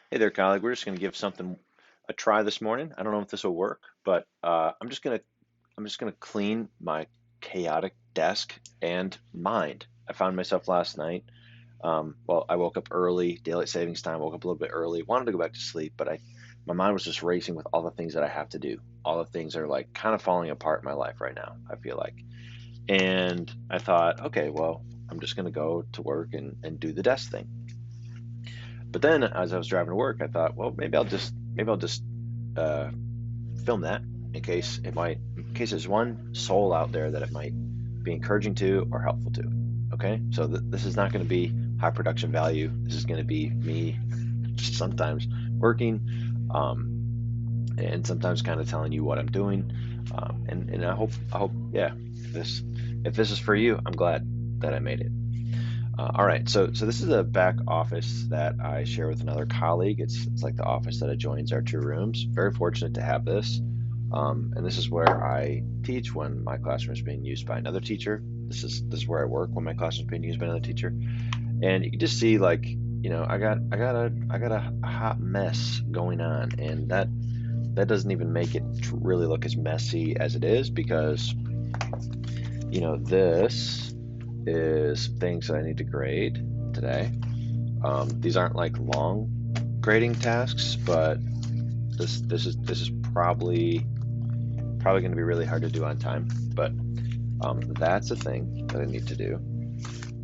Hey there, colleague. We're just going to give something a try this morning. I don't know if this will work, but I'm just gonna clean my chaotic desk and mind. I found myself last night. Well, I woke up early, daylight savings time. Woke up a little bit early. Wanted to go back to sleep, but my mind was just racing with all the things that I have to do. All the things are like kind of falling apart in my life right now, I feel like. And I thought, okay, well, I'm just gonna go to work and do the desk thing. But then as I was driving to work, I thought, well, maybe I'll just uh, film that in case there's one soul out there that it might be encouraging to or helpful to. Okay, so this is not going to be high production value. This is going to be me sometimes working, and sometimes kind of telling you what I'm doing. And I hope, yeah, if this is for you, I'm glad that I made it. All right, so this is a back office that I share with another colleague. It's like the office that adjoins our two rooms. Very fortunate to have this, and this is where I teach when my classroom is being used by another teacher. This is where I work when my classroom is being used by another teacher. And you can just see like I got a hot mess going on, and that doesn't even make it really look as messy as it is because this is things that I need to grade today. These aren't like long grading tasks, but this is probably going to be really hard to do on time. But that's a thing that I need to do.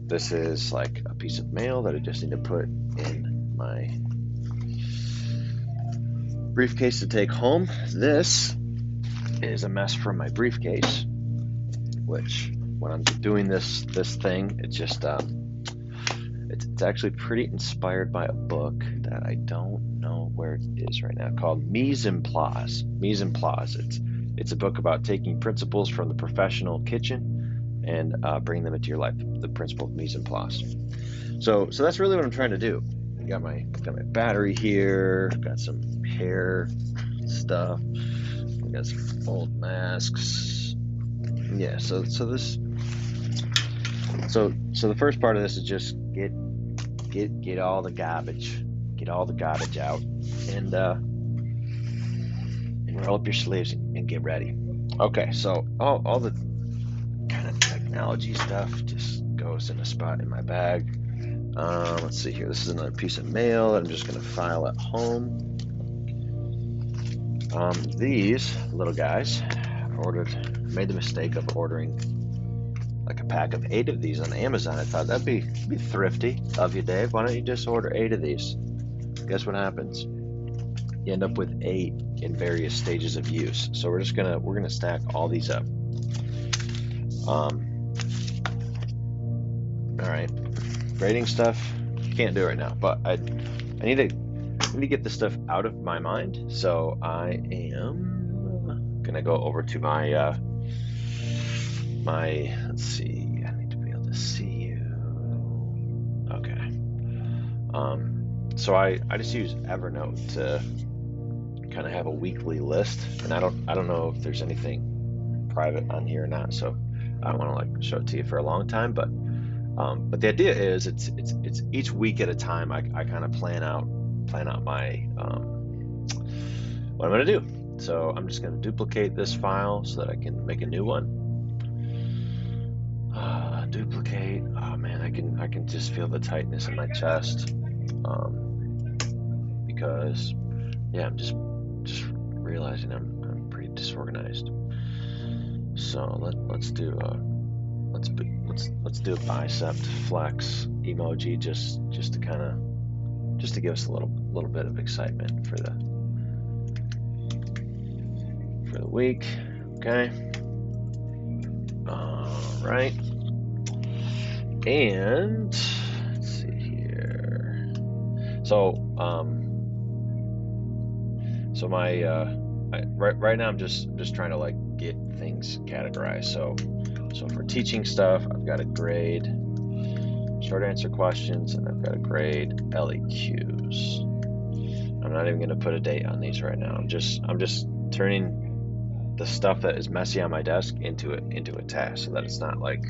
This is like a piece of mail that I just need to put in my briefcase to take home. This is a mess from my briefcase, which when I'm doing this thing, it's actually pretty inspired by a book that I don't know where it is right now called Mise en Place. Mise en Place. It's a book about taking principles from the professional kitchen and bringing them into your life. The principle of mise en place. So that's really what I'm trying to do. I got my battery here. Got some hair stuff. I got some old masks. Yeah. So the first part of this is just get all the garbage, out, and roll up your sleeves and get ready. Okay, so all the kind of technology stuff just goes in a spot in my bag. Let's see here. This is another piece of mail that I'm just going to file at home. These little guys made the mistake of ordering like a pack of 8 of these on Amazon. I thought that'd be thrifty of you, Dave. Why don't you just order 8 of these? Guess what happens? You end up with 8 in various stages of use. So we're gonna stack all these up. All right, grading stuff can't do right now, but I need to get this stuff out of my mind. So I am gonna go over to my let's see. I need to be able to see you. Okay. So I just use Evernote to kind of have a weekly list, and I don't know if there's anything private on here or not, so I don't want to like show it to you for a long time, but the idea is it's each week at a time. I kind of plan out my what I'm gonna do. So I'm just gonna duplicate this file so that I can make a new one. Duplicate. Oh man, I can just feel the tightness in my chest because yeah, I'm just realizing I'm pretty disorganized. So let's do a bicep flex emoji just to give us a little bit of excitement for the week. Okay. All right. And let's see here. So my right now I'm just trying to like get things categorized. So for teaching stuff, I've got to grade short answer questions, and I've got to grade LEQs. I'm not even going to put a date on these right now. I'm just turning the stuff that is messy on my desk into a task, so that it's not like,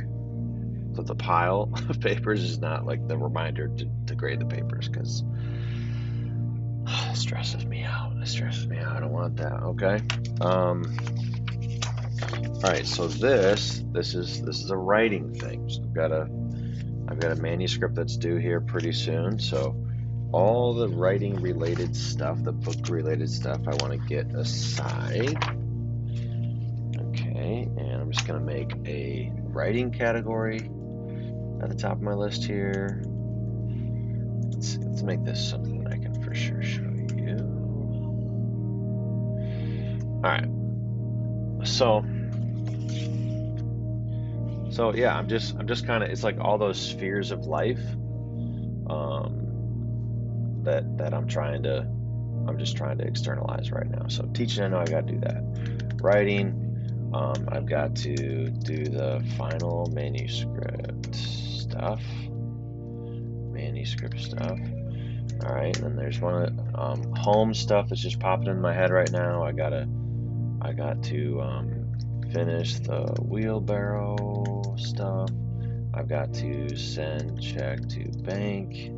so the pile of papers is not like the reminder to grade the papers, because stresses me out. It stresses me out. I don't want that. Okay. All right. So this is a writing thing. So I've got a manuscript that's due here pretty soon. So all the writing related stuff, the book related stuff, I want to get aside. Okay. And I'm just gonna make a writing category at the top of my list here. Let's make this something that I can for sure show you. All right. So yeah, I'm just kind of, it's like all those spheres of life that I'm just trying to externalize right now. So teaching, I know I got to do that. Writing, I've got to do the final manuscript stuff. All right, and then there's one home stuff that's just popping in my head right now. I got to finish the wheelbarrow stuff. I've got to send check to bank.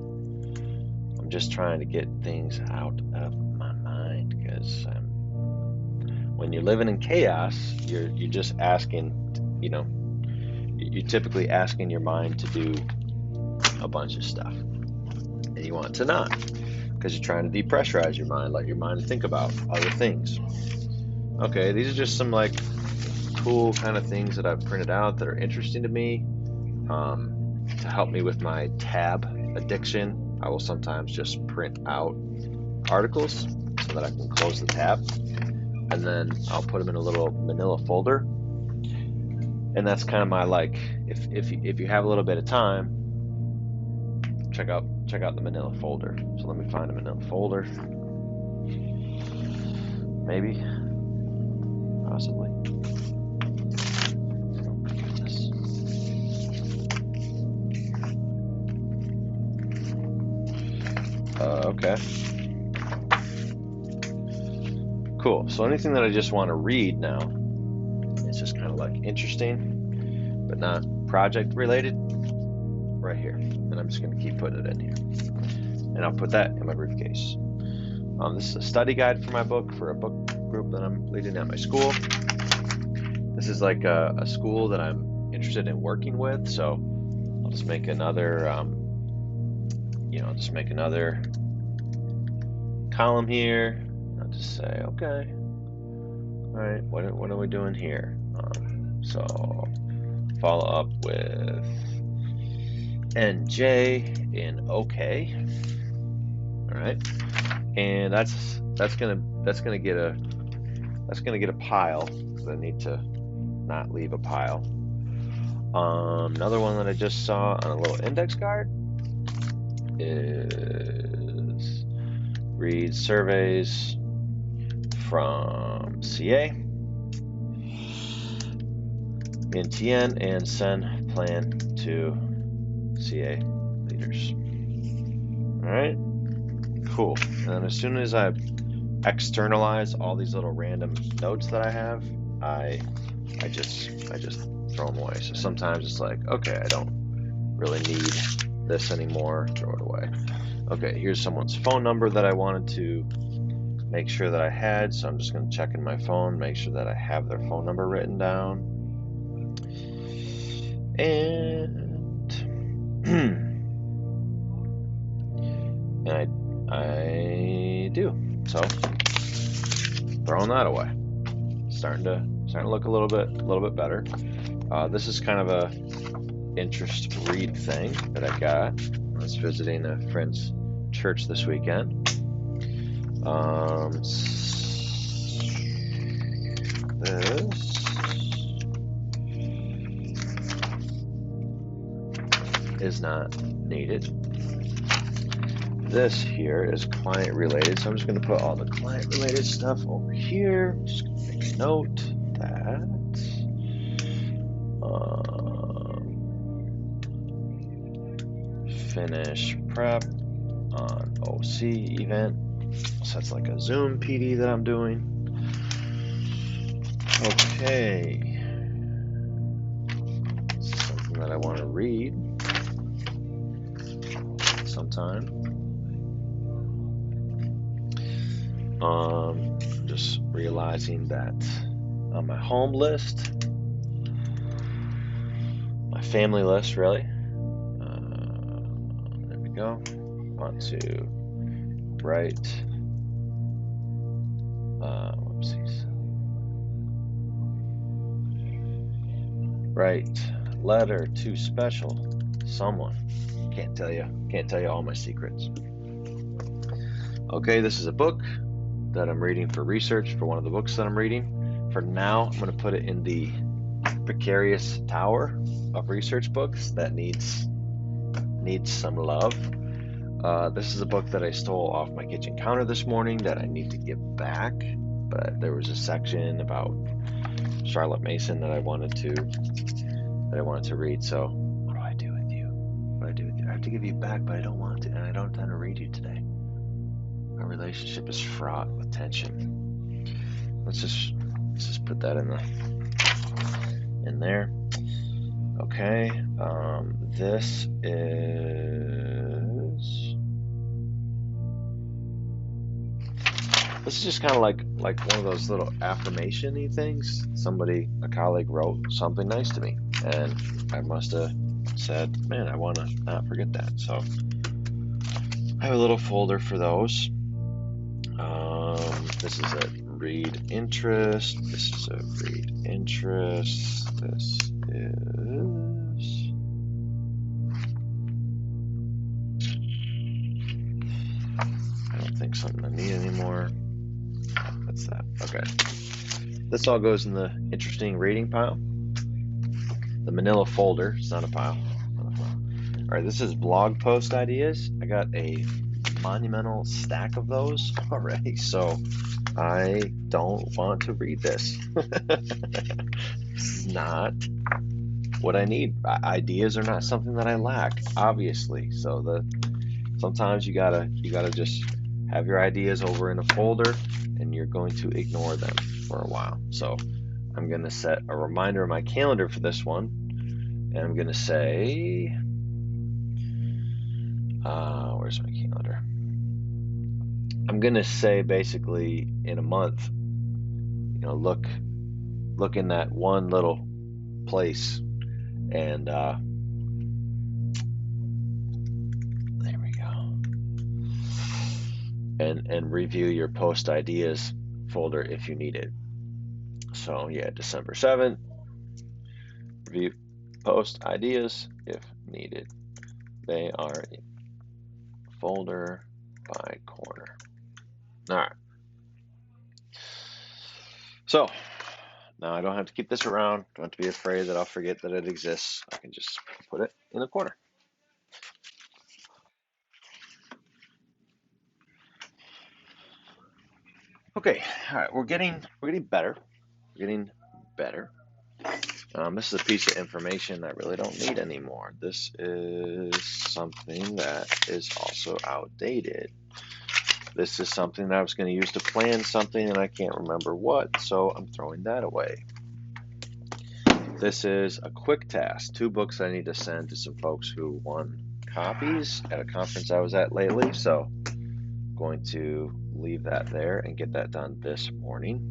I'm just trying to get things out of my mind, because when you're living in chaos, you're just asking, you're typically asking your mind to do a bunch of stuff, and you want to not, because you're trying to depressurize your mind, let your mind think about other things. Okay, these are just some like cool kind of things that I've printed out that are interesting to me, to help me with my tab addiction. I will sometimes just print out articles so that I can close the tab, and then I'll put them in a little manila folder. And that's kind of my, like, if you have a little bit of time, check out the manila folder. So let me find a manila folder. Maybe, possibly. Okay. Cool. So anything that I just want to read now, it's just kind of like interesting, but not project related, right here. And I'm just going to keep putting it in here. And I'll put that in my briefcase. This is a study guide for my book, for a book group that I'm leading at my school. This is like a school that I'm interested in working with. So I'll just make another, column here. I'll just say, okay, all right, what are we doing here? So follow up with NJ in OK. All right, and that's gonna get a pile. So I need to not leave a pile. Another one that I just saw on a little index card is read surveys from CA, NTN, and send plan to CA leaders. All right, cool. And then as soon as I externalize all these little random notes that I have, I just throw them away. So sometimes it's like, okay, I don't really need this anymore, throw it away. Okay, here's someone's phone number that I wanted to make sure that I had, so I'm just going to check in my phone, make sure that I have their phone number written down. And and I do. So throwing that away. Starting to look a little bit better. This is kind of a interest read thing that I got. I was visiting a friend's church this weekend. This is not needed. This here is client related, so I'm just going to put all the client related stuff over here. I'm just going to make a note that finish prep on OC event. So that's like a Zoom PD that I'm doing. Okay. This is something that I want to read sometime. Just realizing that on my home list, my family list, really. There we go. I want to write. Whoopsies. Write letter to special someone. Can't tell you all my secrets. Okay, this is a book that I'm reading for research for one of the books that I'm reading. For now, I'm going to put it in the precarious tower of research books that needs some love. This is a book that I stole off my kitchen counter this morning that I need to give back, but there was a section about Charlotte Mason that I wanted to read. So what do I do with you? I have to give you back, but I don't want to, and I don't intend to read you today. Our relationship is fraught with tension. Let's just put that in there. Okay. This is just kind of like one of those little affirmation-y things. A colleague wrote something nice to me, and I must have said, man, I want to not forget that. So I have a little folder for those. This is a read interest. This is a read interest. This is I don't think something I need anymore. That's that. Okay. This all goes in the interesting reading pile. The manila folder. It's not a pile. All right, this is blog post ideas. I got a monumental stack of those already, so I don't want to read this. This is not what I need. Ideas are not something that I lack, obviously. So sometimes you gotta just have your ideas over in a folder, and you're going to ignore them for a while. So I'm gonna set a reminder in my calendar for this one, and I'm gonna say, where's my calendar? I'm gonna say basically in a month, look in that one little place, and there we go, and review your post ideas folder if you need it. So yeah, December 7th, review post ideas if needed. They are in folder by corner. All right. So now I don't have to keep this around. Don't have to be afraid that I'll forget that it exists. I can just put it in the corner. Okay. All right. We're getting better. We're getting better. This is a piece of information I really don't need anymore. This is something that is also outdated. This is something that I was going to use to plan something, and I can't remember what, so I'm throwing that away. This is a quick task. 2 books I need to send to some folks who won copies at a conference I was at lately, so I'm going to leave that there and get that done this morning.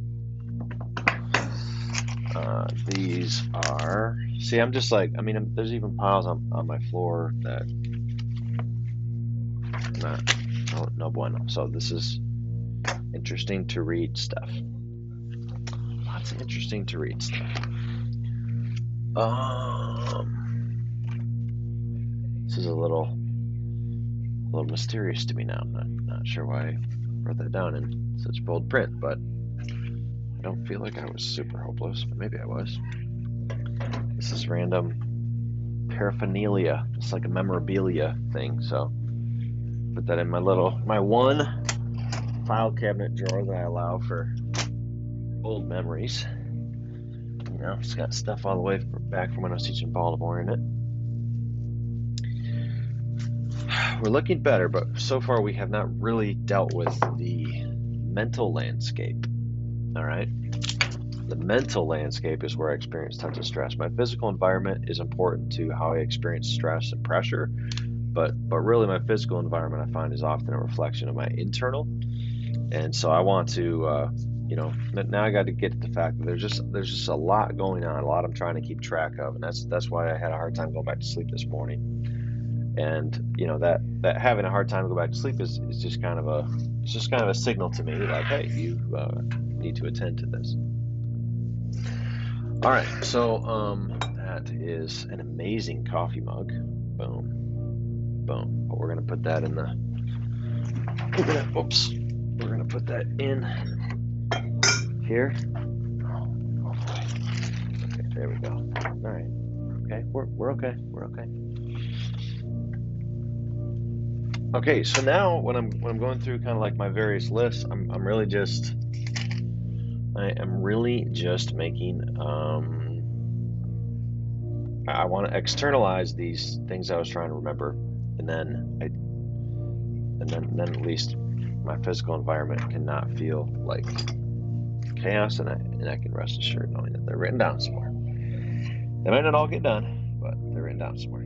These are, see, I'm just like, there's even piles on my floor that, no bueno. So this is interesting to read stuff. Lots of interesting to read stuff. This is a little mysterious to me now. I'm not sure why I wrote that down in such bold print, but I don't feel like I was super hopeless, but maybe I was. This is random paraphernalia. It's like a memorabilia thing, so put that in my one file cabinet drawer that I allow for old memories. It's got stuff all the way back from when I was teaching Baltimore in it. We're looking better, but so far we have not really dealt with the mental landscape. All right. The mental landscape is where I experience tons of stress. My physical environment is important to how I experience stress and pressure, but really my physical environment I find is often a reflection of my internal. And so I want to, now I got to get to the fact that there's just a lot going on, a lot I'm trying to keep track of, and that's why I had a hard time going back to sleep this morning. And that having a hard time to go back to sleep is just kind of a signal to me, like, hey, you need to attend to this. All right, so that is an amazing coffee mug. Boom, boom. But we're gonna put that in the. We're gonna put that in here. Oh boy. Okay, there we go. All right. Okay, we're okay. We're okay. Okay, so now when I'm going through kind of like my various lists, I am really just making I want to externalize these things I was trying to remember, and then at least my physical environment cannot feel like chaos, and I can rest assured knowing that they're written down somewhere. They might not all get done, but they're written down somewhere.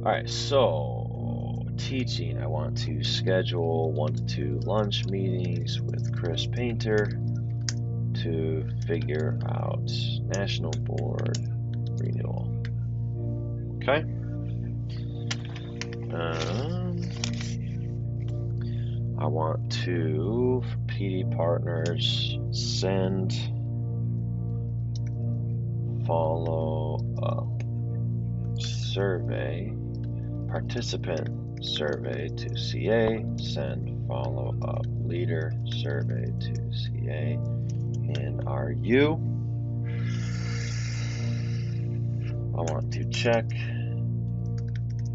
All right, so teaching, I want to schedule 1 to 2 lunch meetings with Chris Painter to figure out national board renewal. Okay. I want to, for PD partners, send follow-up survey, participant survey to CA, send follow-up leader survey to CA, and RU. I want to check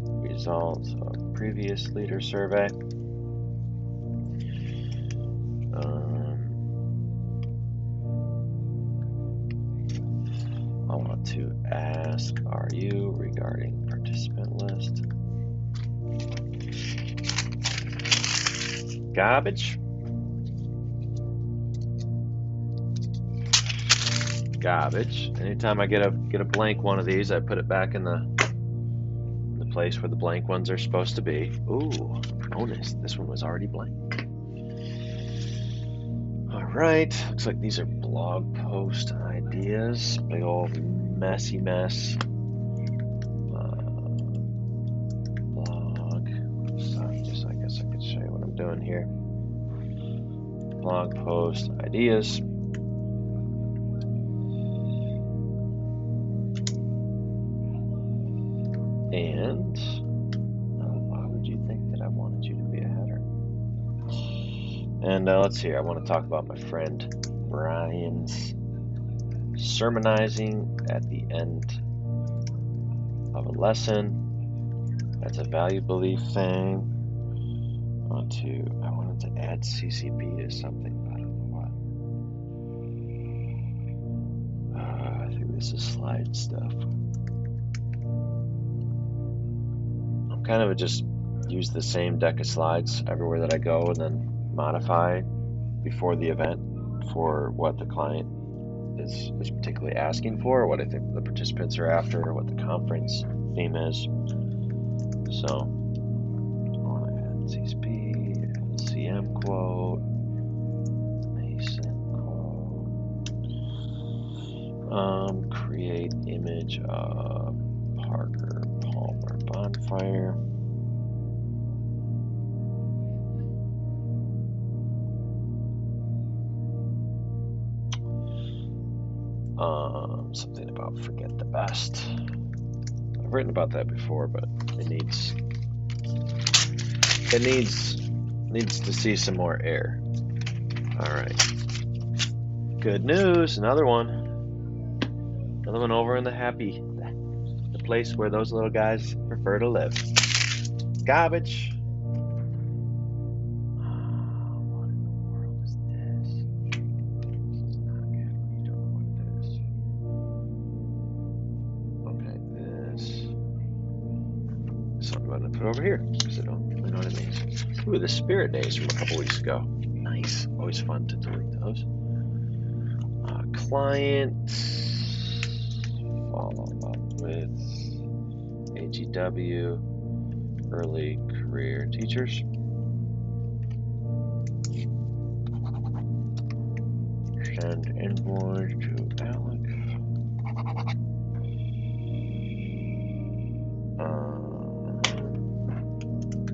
results of previous leader survey. I want to ask RU regarding participant list. Garbage. Anytime I get a blank one of these, I put it back in the place where the blank ones are supposed to be. Ooh, bonus. This one was already blank. All right. Looks like these are blog post ideas. Big old messy mess. Blog. So I guess I could show you what I'm doing here. Blog post ideas. And why would you think that I wanted you to be a header? And let's see, I want to talk about my friend Brian's sermonizing at the end of a lesson. That's a value belief thing. I wanted to add CCP to something, but I don't know what. I think this is slide stuff. Kind of just use the same deck of slides everywhere that I go, and then modify before the event for what the client is particularly asking for, or what I think the participants are after, or what the conference theme is. So I want to add CSP, LCM quote, Mason quote, create image of Parker Palmer bonfire. Something about forget the best. I've written about that before, but it needs to see some more air. All right. Good news. Another one over in the place where those little guys prefer to live. Garbage. What in the world is this? This is not good when you don't know what it is. Okay, this I'm going to put over here because I don't really know what it means. Ooh, the Spirit Days from a couple weeks ago. Nice. Always fun to delete those. Client. Follow up with AGW, early career teachers. Send invoice to Alex.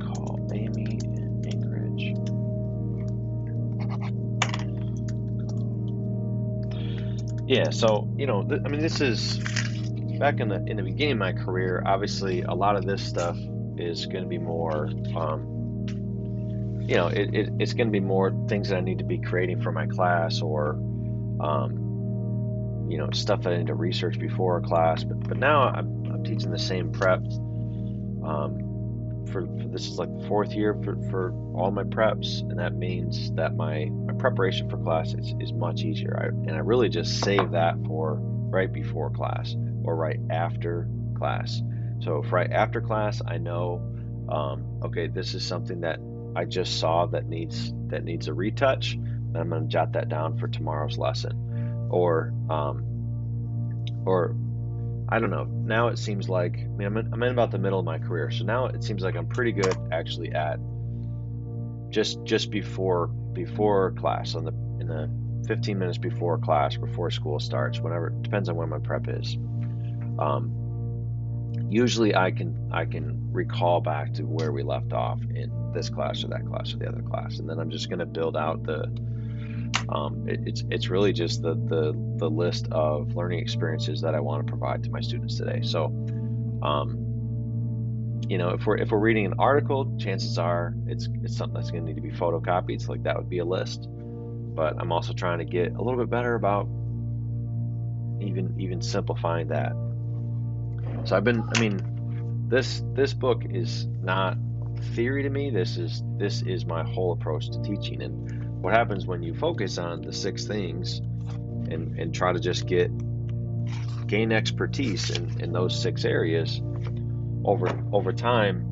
Call Amy and Ingrid. Yeah, so I mean, this is back in the beginning of my career. Obviously, a lot of this stuff is going to be more, it's going to be more things that I need to be creating for my class, or stuff that I need to research before a class. But now I'm teaching the same prep. For this is like the fourth year for all my preps, and that means that my preparation for class is much easier. I really just save that for right before class or right after class. So if right after class I know, okay, this is something that I just saw that needs a retouch, then I'm going to jot that down for tomorrow's lesson. Or I don't know. Now it seems like, I mean, I'm in about the middle of my career, so now it seems like I'm pretty good actually at just before class, in the 15 minutes before class, before school starts, whenever, depends on when my prep is. Usually I can recall back to where we left off in this class or that class or the other class, and then I'm just going to build out it's really just the list of learning experiences that I want to provide to my students today. So, if we're reading an article, chances are it's something that's going to need to be photocopied. So like that would be a list. But I'm also trying to get a little bit better about even simplifying that. So this book is not theory to me. This is my whole approach to teaching. And what happens when you focus on the 6 things and try to just gain expertise in those 6 areas, over time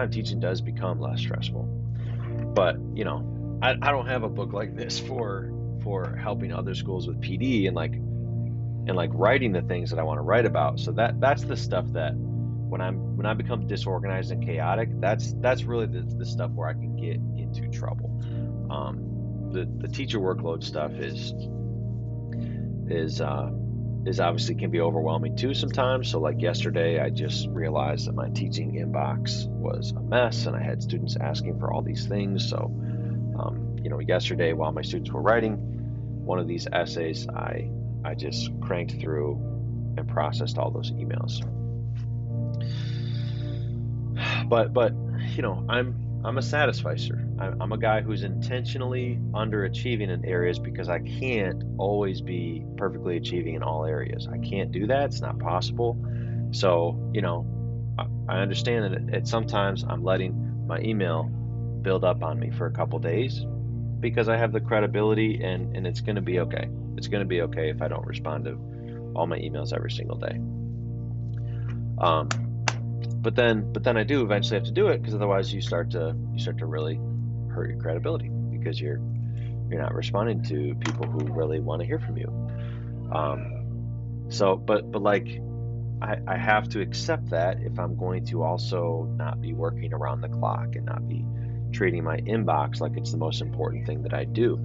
teaching does become less stressful. But I don't have a book like this for helping other schools with PD and like writing the things that I want to write about. So that's the stuff that when I become disorganized and chaotic, that's really the stuff where I can get into trouble. The teacher workload stuff is obviously can be overwhelming too sometimes. So like yesterday, I just realized that my teaching inbox was a mess, and I had students asking for all these things. So yesterday, while my students were writing one of these essays, I just cranked through and processed all those emails. But I'm a satisficer. I'm a guy who's intentionally underachieving in areas because I can't always be perfectly achieving in all areas. I can't do that. It's not possible. So I understand that sometimes I'm letting my email build up on me for a couple days because I have the credibility, and it's going to be okay. It's going to be okay if I don't respond to all my emails every single day. But then I do eventually have to do it, because otherwise you start to really hurt your credibility, because you're not responding to people who really want to hear from you. But like I have to accept that if I'm going to also not be working around the clock and not be treating my inbox like it's the most important thing that I do.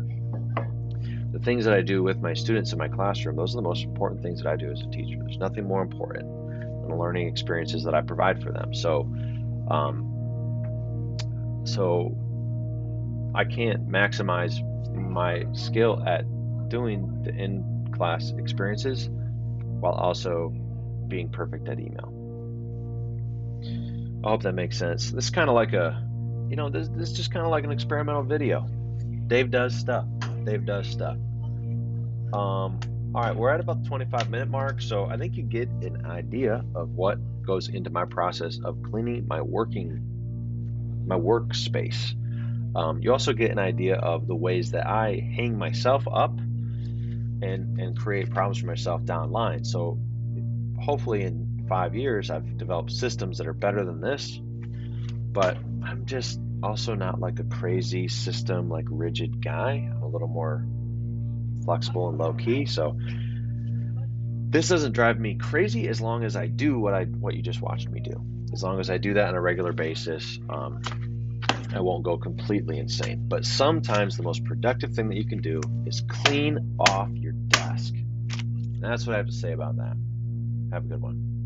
The things that I do with my students in my classroom, those are the most important things that I do as a teacher. There's nothing more important than the learning experiences that I provide for them. So I can't maximize my skill at doing the in-class experiences while also being perfect at email. I hope that makes sense. This is kind of like this is just kind of like an experimental video. Dave does stuff. All right, we're at about the 25-minute mark, so I think you get an idea of what goes into my process of cleaning my workspace. You also get an idea of the ways that I hang myself up and create problems for myself down the line. So hopefully in 5 years, I've developed systems that are better than this, but I'm just also not like a crazy system, like rigid guy. I'm a little more flexible and low key. So this doesn't drive me crazy as long as I do what you just watched me do. As long as I do that on a regular basis, I won't go completely insane. But sometimes the most productive thing that you can do is clean off your desk. And that's what I have to say about that. Have a good one.